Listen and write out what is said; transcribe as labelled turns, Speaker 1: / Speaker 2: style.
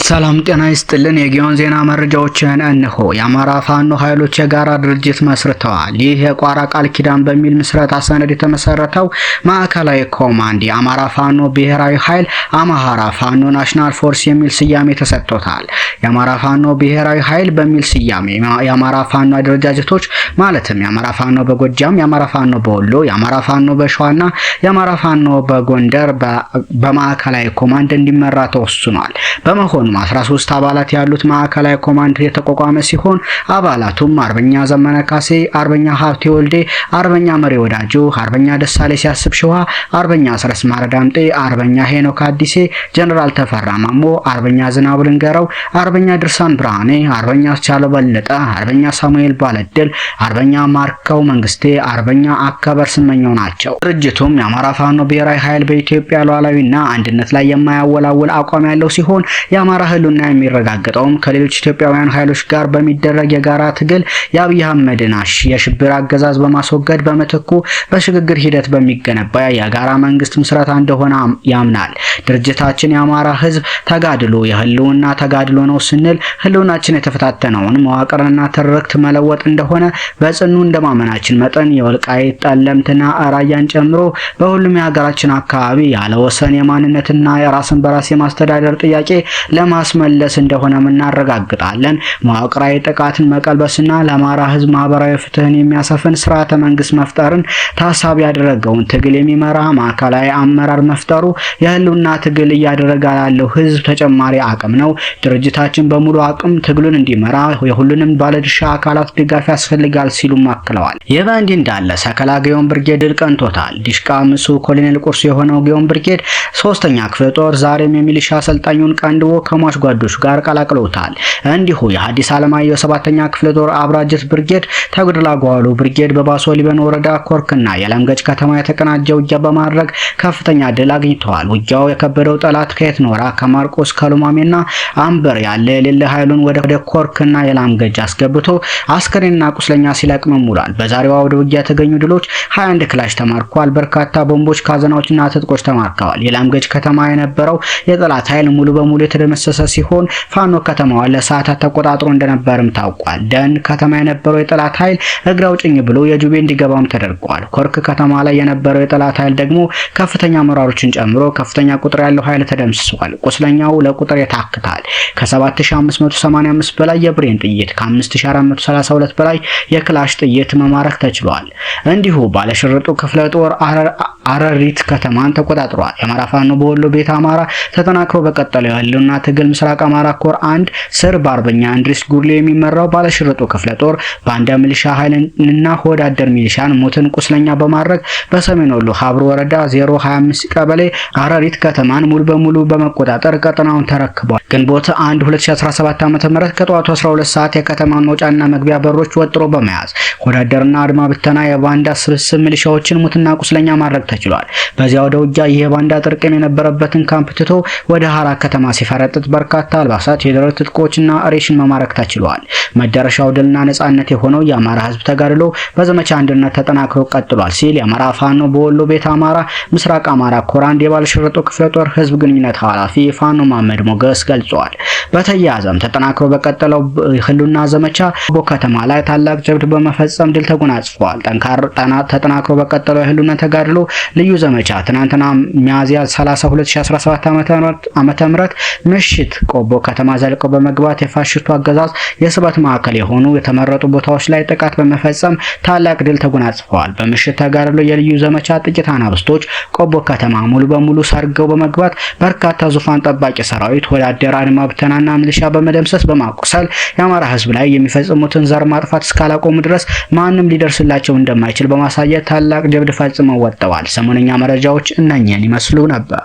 Speaker 1: ሰላም ጤና ይስጥልን። የጊዮን ዜና መረጃዎችን እንሆ። የአማራ ፋኖ ኃይሎች የጋራ ድርጅት መስርተዋል። ይህ የቋራ ቃል ኪዳን በሚል ምስረታ ሰነድ የተመሰረተው ማዕከላዊ ኮማንድ የአማራ ፋኖ ብሔራዊ ኃይል አማራ ፋኖ ናሽናል ፎርስ የሚል ስያሜ ተሰጥቶታል። የአማራ ፋኖ ብሔራዊ ኃይል በሚል ስያሜ የአማራ ፋኖ አደረጃጀቶች ማለትም የአማራ ፋኖ በጎጃም፣ የአማራ ፋኖ በወሎ፣ የአማራ ፋኖ በሸዋና የአማራ ፋኖ በጎንደር በማዕከላዊ ኮማንድ እንዲመራ ተወስኗል። በመሆኑ 13 አባላት ያሉት ማዕከላዊ ኮማንድ የተቋቋመ ሲሆን አባላቱም አርበኛ ዘመነ ካሴ፣ አርበኛ ሀብቴ ወልዴ፣ አርበኛ መሪ ወዳጆ፣ አርበኛ ደሳሌ ሲያስብ ሸዋ፣ አርበኛ አስረስ ማረ ዳምጤ፣ አርበኛ ሄኖክ አዲሴ፣ ጀነራል ተፈራ ማሞ፣ አርበኛ ዝናቡ ልንገረው፣ አርበኛ ድርሳን ብርሃኔ፣ አርበኛ አስቻለው በለጠ፣ አርበኛ ሳሙኤል ባለድል፣ አርበኛ ማርከው መንግስቴ፣ አርበኛ አከበር ስመኘው ናቸው። ድርጅቱም የአማራ ፋኖ ብሔራዊ ኃይል በኢትዮጵያ ሉዓላዊና አንድነት ላይ የማያወላውል አቋም ያለው ሲሆን የአማራ ህልውና የሚረጋገጠውም ከሌሎች ኢትዮጵያውያን ኃይሎች ጋር በሚደረግ የጋራ ትግል የአብይ አህመድን የሽብር አገዛዝ በማስወገድ በመተኩ በሽግግር ሂደት በሚገነባ የጋራ መንግስት ምስረታ እንደሆነ ያምናል። ድርጅታችን የአማራ ህዝብ ተጋድሎ የህልውና ተጋድሎ ነው ስንል ህልውናችን የተፈታተነውን መዋቅርና ትርክት መለወጥ እንደሆነ በጽኑ እንደማመናችን መጠን የወልቃይት ጠለምትና ራያን ጨምሮ በሁሉም የሀገራችን አካባቢ ያለ ወሰን የማንነትና የራስን በራስ የማስተዳደር ጥያቄ ለማስመለስ እንደሆነ እናረጋግጣለን። መዋቅራዊ ጥቃትን መቀልበስና ለአማራ ህዝብ ማህበራዊ ፍትህን የሚያሰፍን ስርዓተ መንግስት መፍጠርን ታሳቢ ያደረገውን ትግል የሚመራ ማዕከላዊ አመራር መፍጠሩ የህልውና ትግል እያደረገ ያለው ህዝብ ተጨማሪ አቅም ነው። ድርጅታችን በሙሉ አቅም ትግሉን እንዲመራ የሁሉንም ባለድርሻ አካላት ድጋፍ ያስፈልጋል ሲሉ አክለዋል። ይህ በእንዲህ እንዳለ ሰከላ ጊዮን ብርጌድ ድል ቀንቶታል። ዲሽቃ ምሱ ኮሎኔል ቁርስ የሆነው ጊዮን ብርጌድ 3ኛ ክፍለ ጦር ዛሬም የሚሊሻ አሰልጣኙን ቀንድቦ ከሟች ጓዶች ጋር ቀላቅለውታል። እንዲሁ የሐዲስ ዓለማየሁ 7ኛ ክፍለ ጦር አብራጀት ብርጌድ ተጉድላ ጓሉ ብርጌድ በባሶ ሊበን ወረዳ ኮርክና የለምገጭ ከተማ የተቀናጀ ውጊያ በማድረግ ከፍተኛ ድል አግኝተዋል። ውጊያው የከበደው ጠላት ከየት ኖራ ከማርቆስ ከሉማሜና አንበር ያለ የሌለ ኃይሉን ወደ ኮርክና የለምገጭ አስገብቶ አስከሬንና ቁስለኛ ሲለቅም ውሏል። በዛሬው አውደ ውጊያ የተገኙ ድሎች 21 ክላሽ ተማርኳል። በርካታ ቦምቦች፣ ካዘናዎችና ትጥቆች ተማርከዋል። የለምገጭ ከተማ የነበረው የጠላት ኃይል ሙሉ በሙሉ የተደመሰሰ ሲሆን ፋኖ ከተማዋን ለሰዓታት ተቆጣጥሮ እንደነበርም ታውቋል። ደን ከተማ የነበረው የጠላት ኃይል እግረ አውጭኝ ብሎ የጁቤ እንዲገባም ተደርጓል። ኮርክ ከተማ ላይ የነበረው የጠላት ኃይል ደግሞ ከፍተኛ አመራሮችን ጨምሮ ከፍተኛ ቁጥር ያለው ኃይል ተደምስሷል። ቁስለኛው ለቁጥር ይታክታል። ከ7585 በላይ የብሬን ጥይት ከ5432 በላይ የክላሽ ጥይት መማረክ ተችሏል። እንዲሁ ባለሽርጡ ክፍለ ጦር አረሪት ከተማን ተቆጣጥሯል። የአማራ ፋኖ በወሎ ቤት አማራ ተጠናክሮ በቀጠለው ያለውና ትግል ምስራቅ አማራ ኮር 1 ስር በአርበኛ እንድሪስ ጉርሌ የሚመራው ባለሽርጡ ክፍለ ጦር ባንዳ ሚሊሻ ኃይልና ሆዳደር ሚሊሻን ሞትን ቁስለኛ በማድረግ በሰሜን ወሎ ሀብሮ ወረዳ 025 ቀበሌ አረሪት ከተማን ሙሉ በሙሉ በመቆጣጠር ቀጠናውን ተረክቧል። ግንቦት 1 2017 ዓ.ም ከጠዋቱ 12 ሰዓት የከተማውን መውጫና መግቢያ በሮች ወጥሮ በመያዝ ሆዳደርና አድማ ብተና የባንዳ ስብስብ ሚሊሻዎችን ሙትና ቁስለኛ ማድረግ ተችሏል። በዚያው ወደ ውጊያ የባንዳ ጥርቅም የነበረበትን ካምፕ ትቶ ወደ ሐራ ከተማ ሲፈረጥጥ በርካታ አልባሳት፣ የደረት ትጥቆችና ሬሽን መማረክ ተችሏል። መዳረሻው ድልና ነጻነት የሆነው የአማራ ህዝብ ተጋድሎ በዘመቻ አንድነት ተጠናክሮ ቀጥሏል ሲል የአማራ ፋኖ በወሎ ቤት አማራ ምስራቅ አማራ ኮር 1 የባለሽርጡ ክፍለ ጦር ህዝብ ግንኙነት ኃላፊ ፋኖ መሐመድ ሞገስ ገልጿል። በተያያዘም ተጠናክሮ በቀጠለው ህልውና ዘመቻ በከተማ ላይ ታላቅ ጀብድ በመፈጸም ድል ተጎናጽፏል። ተጠናክሮ በቀጠለው የህልውና ተጋድሎ ልዩ ዘመቻ ትናንትና ሚያዝያ 30 2017 ዓመተ ምህረት ምሽት ቆቦ ከተማ ዘልቀው በመግባት የፋሽስቱ አገዛዝ የስበት ማዕከል የሆኑ የተመረጡ ቦታዎች ላይ ጥቃት በመፈጸም ታላቅ ድል ተጎናጽፈዋል። በምሽት ተጋድሎ የልዩ ዘመቻ ጥቂት አናብስቶች ቆቦ ከተማ ሙሉ በሙሉ ሰርገው በመግባት በርካታ ዙፋን ጠባቂ ሰራዊት፣ ወዳደር፣ አድማ ብተናና ሚሊሻ በመደምሰስ በማቆሰል የአማራ ህዝብ ላይ የሚፈጽሙትን ዘር ማጥፋት እስካላቆሙ ድረስ ማንም ሊደርስላቸው እንደማይችል በማሳየት ታላቅ ጀብድ ፈጽመው ወጥተዋል። ሰሞነኛ መረጃዎች እነኚህን ይመስሉ ነበር።